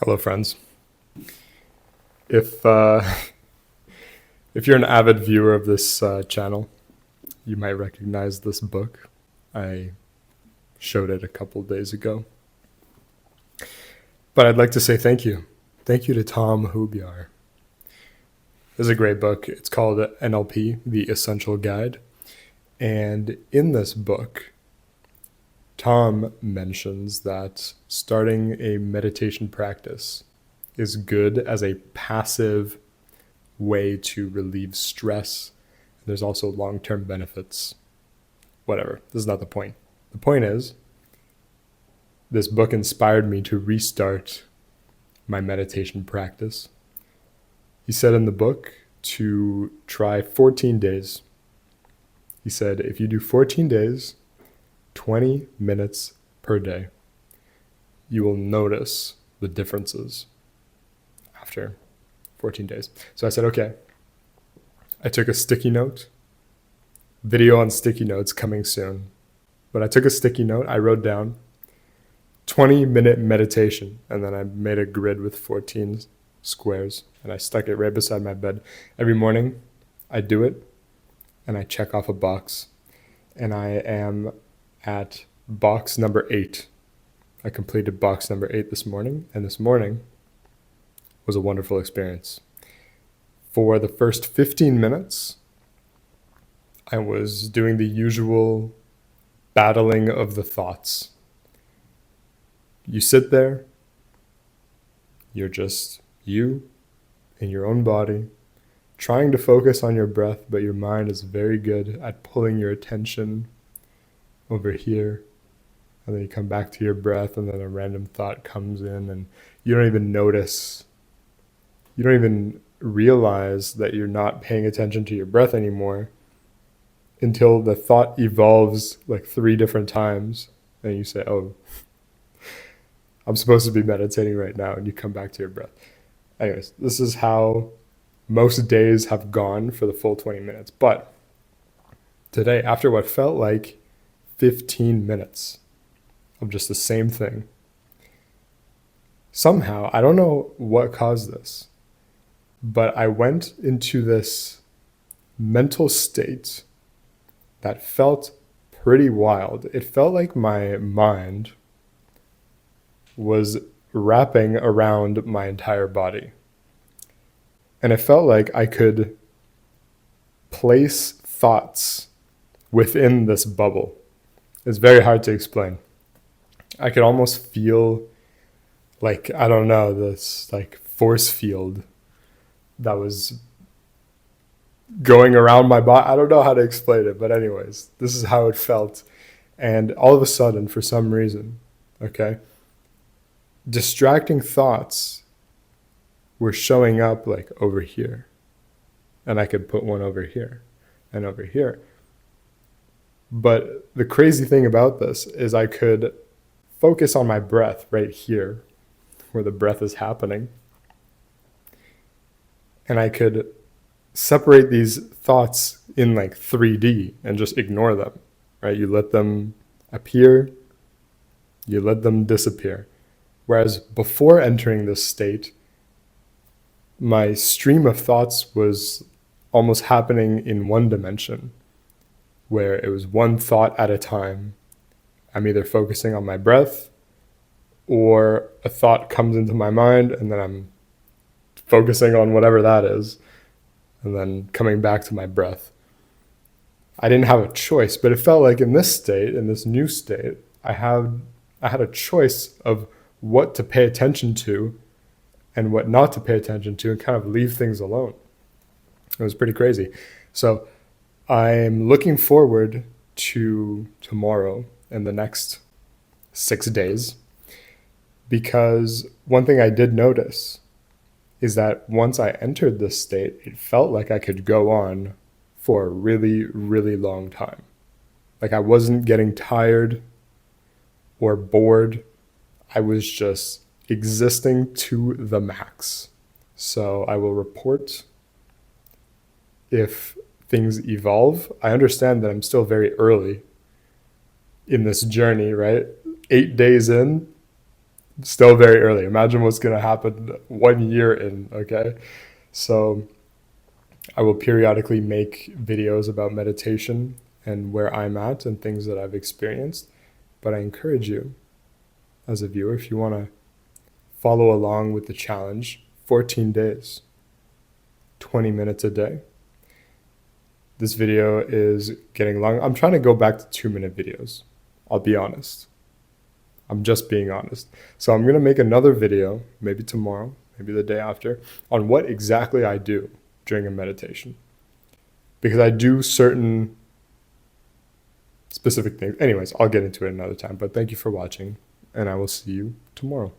Hello, friends. If uh, if you're an avid viewer of this channel, you might recognize this book. I showed it a couple days ago, but I'd like to say thank you. Thank you to Tom Hubyar. This is a great book. It's called NLP: The Essential Guide, and in this book, Tom mentions that starting a meditation practice is good as a passive way to relieve stress. There's also long-term benefits. Whatever. This is not the point. The point is, this book inspired me to restart my meditation practice. He said in the book to try 14 days. He said, if you do 14 days, 20 minutes per day, you will notice the differences after 14 days. So I said, okay. I took a sticky note, video on sticky notes coming soon. But I took a sticky note, I wrote down 20-minute meditation, and then I made a grid with 14 squares, and I stuck it right beside my bed. Every morning, I do it, and I check off a box, and I am at box number 8. I completed box number 8 this morning, and this morning was a wonderful experience. For the first 15 minutes, I was doing the usual battling of the thoughts. You sit there, you're just you in your own body, trying to focus on your breath, but your mind is very good at pulling your attention over here. And then you come back to your breath, and then a random thought comes in, and you don't even notice. You don't even realize that you're not paying attention to your breath anymore until the thought evolves like 3 different times. And you say, oh, I'm supposed to be meditating right now, and you come back to your breath. Anyways, this is how most days have gone for the full 20 minutes. But today, after what felt like 15 minutes of just the same thing, somehow, I don't know what caused this, but I went into this mental state that felt pretty wild. It felt like my mind was wrapping around my entire body. And it felt like I could place thoughts within this bubble. It's very hard to explain. I could almost feel like, I don't know, this like force field that was going around my body. I don't know how to explain it, but anyways, this is how it felt. And all of a sudden, for some reason, okay, distracting thoughts were showing up like over here. And I could put one over here and over here. But the crazy thing about this is I could focus on my breath right here, where the breath is happening. And I could separate these thoughts in like 3D and just ignore them, right? You let them appear, you let them disappear. Whereas before entering this state, my stream of thoughts was almost happening in one dimension, where it was one thought at a time. I'm either focusing on my breath, or a thought comes into my mind, and then I'm focusing on whatever that is, and then coming back to my breath. I didn't have a choice, but it felt like in this state, in this new state, I had a choice of what to pay attention to and what not to pay attention to, and kind of leave things alone. It was pretty crazy. So I'm looking forward to tomorrow and the next 6 days, because one thing I did notice is that once I entered this state, it felt like I could go on for a really, really long time. Like I wasn't getting tired or bored. I was just existing to the max. So I will report if things evolve. I understand that I'm still very early in this journey, right? 8 days in, Still very early. Imagine what's going to happen 1 year in, okay? So I will periodically make videos about meditation and where I'm at and things that I've experienced. But I encourage you, as a viewer, if you want to follow along with the challenge, 14 days, 20 minutes a day. This video is getting long. I'm trying to go back to 2-minute videos. I'll be honest. I'm just being honest. So I'm going to make another video, maybe tomorrow, maybe the day after, on what exactly I do during a meditation. Because I do certain specific things. Anyways, I'll get into it another time. But thank you for watching, and I will see you tomorrow.